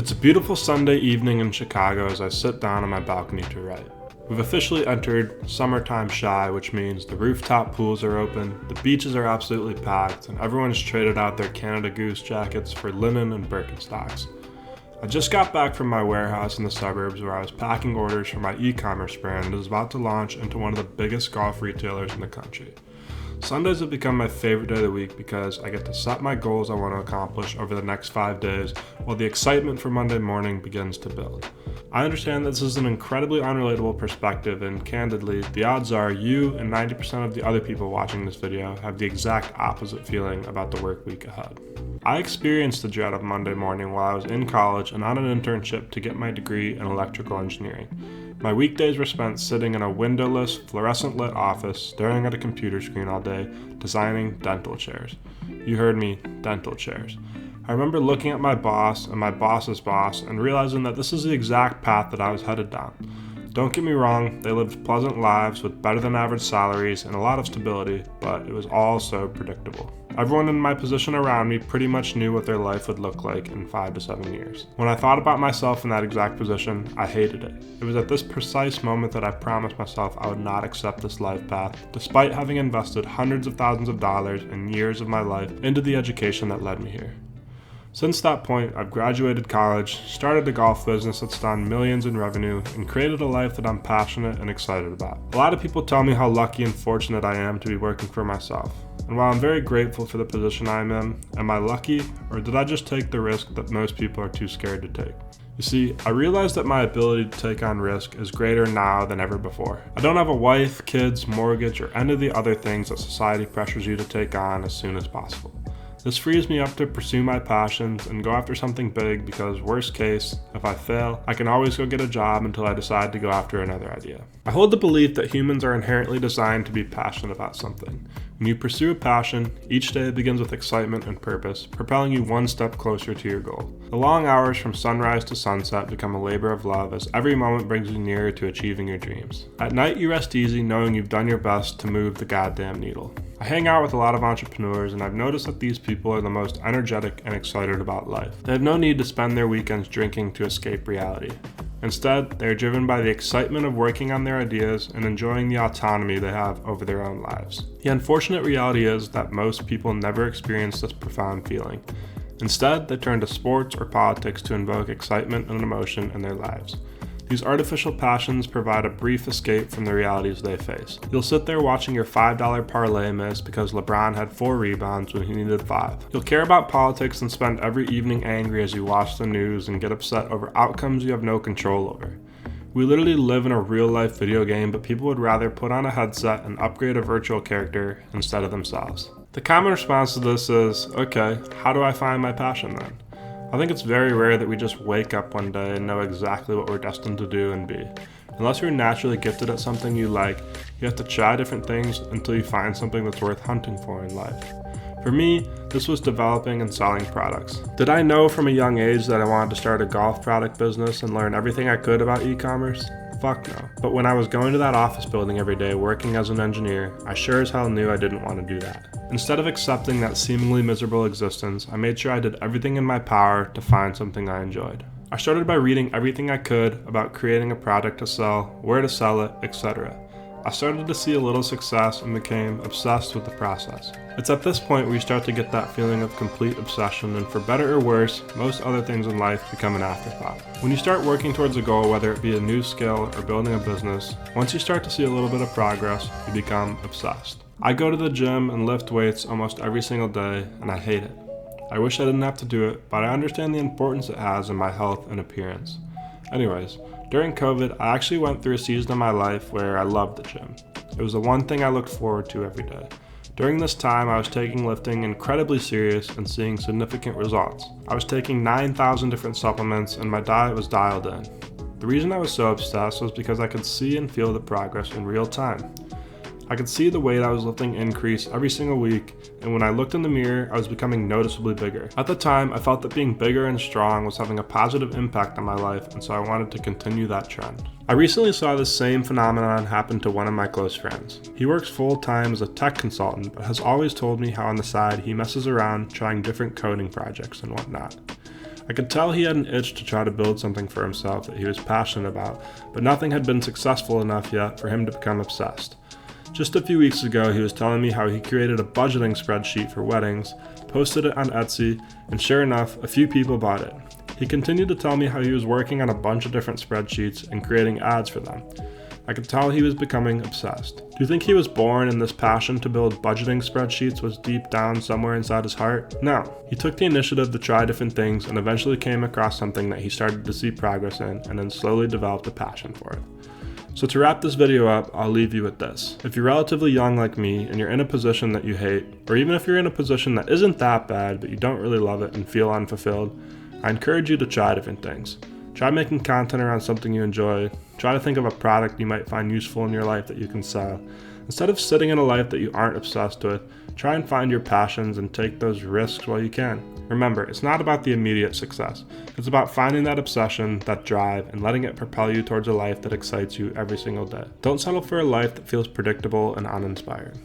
It's a beautiful Sunday evening in Chicago as I sit down on my balcony to write. We've officially entered summertime shy, which means the rooftop pools are open, the beaches are absolutely packed, and everyone's traded out their Canada Goose jackets for linen and Birkenstocks. I just got back from my warehouse in the suburbs where I was packing orders for my e-commerce brand that is about to launch into one of the biggest golf retailers in the country. Sundays have become my favorite day of the week because I get to set my goals I want to accomplish over the next 5 days while the excitement for Monday morning begins to build. I understand that this is an incredibly unrelatable perspective, and candidly, the odds are you and 90% of the other people watching this video have the exact opposite feeling about the work week ahead. I experienced the dread of Monday morning while I was in college and on an internship to get my degree in electrical engineering. My weekdays were spent sitting in a windowless, fluorescent-lit office, staring at a computer screen all day, designing dental chairs. You heard me, dental chairs. I remember looking at my boss and my boss's boss and realizing that this is the exact path that I was headed down. Don't get me wrong, they lived pleasant lives with better than average salaries and a lot of stability, but it was all so predictable. Everyone in my position around me pretty much knew what their life would look like in 5 to 7 years. When I thought about myself in that exact position, I hated it. It was at this precise moment that I promised myself I would not accept this life path, despite having invested hundreds of thousands of dollars and years of my life into the education that led me here. Since that point, I've graduated college, started a golf business that's done millions in revenue, and created a life that I'm passionate and excited about. A lot of people tell me how lucky and fortunate I am to be working for myself. And while I'm very grateful for the position I'm in, am I lucky, or did I just take the risk that most people are too scared to take? You see, I realize that my ability to take on risk is greater now than ever before. I don't have a wife, kids, mortgage, or any of the other things that society pressures you to take on as soon as possible. This frees me up to pursue my passions and go after something big because, worst case, if I fail, I can always go get a job until I decide to go after another idea. I hold the belief that humans are inherently designed to be passionate about something. When you pursue a passion, each day begins with excitement and purpose, propelling you one step closer to your goal. The long hours from sunrise to sunset become a labor of love as every moment brings you nearer to achieving your dreams. At night, you rest easy knowing you've done your best to move the goddamn needle. I hang out with a lot of entrepreneurs, and I've noticed that these people are the most energetic and excited about life. They have no need to spend their weekends drinking to escape reality. Instead, they are driven by the excitement of working on their ideas and enjoying the autonomy they have over their own lives. The unfortunate reality is that most people never experience this profound feeling. Instead, they turn to sports or politics to invoke excitement and emotion in their lives. These artificial passions provide a brief escape from the realities they face. You'll sit there watching your $5 parlay miss because LeBron had 4 rebounds when he needed 5. You'll care about politics and spend every evening angry as you watch the news and get upset over outcomes you have no control over. We literally live in a real-life video game, but people would rather put on a headset and upgrade a virtual character instead of themselves. The common response to this is, okay, how do I find my passion then? I think it's very rare that we just wake up one day and know exactly what we're destined to do and be. Unless you're naturally gifted at something you like, you have to try different things until you find something that's worth hunting for in life. For me, this was developing and selling products. Did I know from a young age that I wanted to start a golf product business and learn everything I could about e-commerce? Fuck no. But when I was going to that office building every day working as an engineer, I sure as hell knew I didn't want to do that. Instead of accepting that seemingly miserable existence, I made sure I did everything in my power to find something I enjoyed. I started by reading everything I could about creating a product to sell, where to sell it, etc. I started to see a little success and became obsessed with the process. It's at this point where you start to get that feeling of complete obsession, and for better or worse, most other things in life become an afterthought. When you start working towards a goal, whether it be a new skill or building a business, once you start to see a little bit of progress, you become obsessed. I go to the gym and lift weights almost every single day, and I hate it. I wish I didn't have to do it, but I understand the importance it has in my health and appearance. Anyways, during COVID, I actually went through a season of my life where I loved the gym. It was the one thing I looked forward to every day. During this time, I was taking lifting incredibly serious and seeing significant results. I was taking 9,000 different supplements and my diet was dialed in. The reason I was so obsessed was because I could see and feel the progress in real time. I could see the weight I was lifting increase every single week, and when I looked in the mirror, I was becoming noticeably bigger. At the time, I felt that being bigger and strong was having a positive impact on my life, and so I wanted to continue that trend. I recently saw this same phenomenon happen to one of my close friends. He works full-time as a tech consultant, but has always told me how on the side he messes around trying different coding projects and whatnot. I could tell he had an itch to try to build something for himself that he was passionate about, but nothing had been successful enough yet for him to become obsessed. Just a few weeks ago, he was telling me how he created a budgeting spreadsheet for weddings, posted it on Etsy, and sure enough, a few people bought it. He continued to tell me how he was working on a bunch of different spreadsheets and creating ads for them. I could tell he was becoming obsessed. Do you think he was born and this passion to build budgeting spreadsheets was deep down somewhere inside his heart? No. He took the initiative to try different things and eventually came across something that he started to see progress in and then slowly developed a passion for it. So to wrap this video up, I'll leave you with this. If you're relatively young like me and you're in a position that you hate, or even if you're in a position that isn't that bad but you don't really love it and feel unfulfilled, I encourage you to try different things. Try making content around something you enjoy. Try to think of a product you might find useful in your life that you can sell. Instead of sitting in a life that you aren't obsessed with, try and find your passions and take those risks while you can. Remember, it's not about the immediate success. It's about finding that obsession, that drive, and letting it propel you towards a life that excites you every single day. Don't settle for a life that feels predictable and uninspired.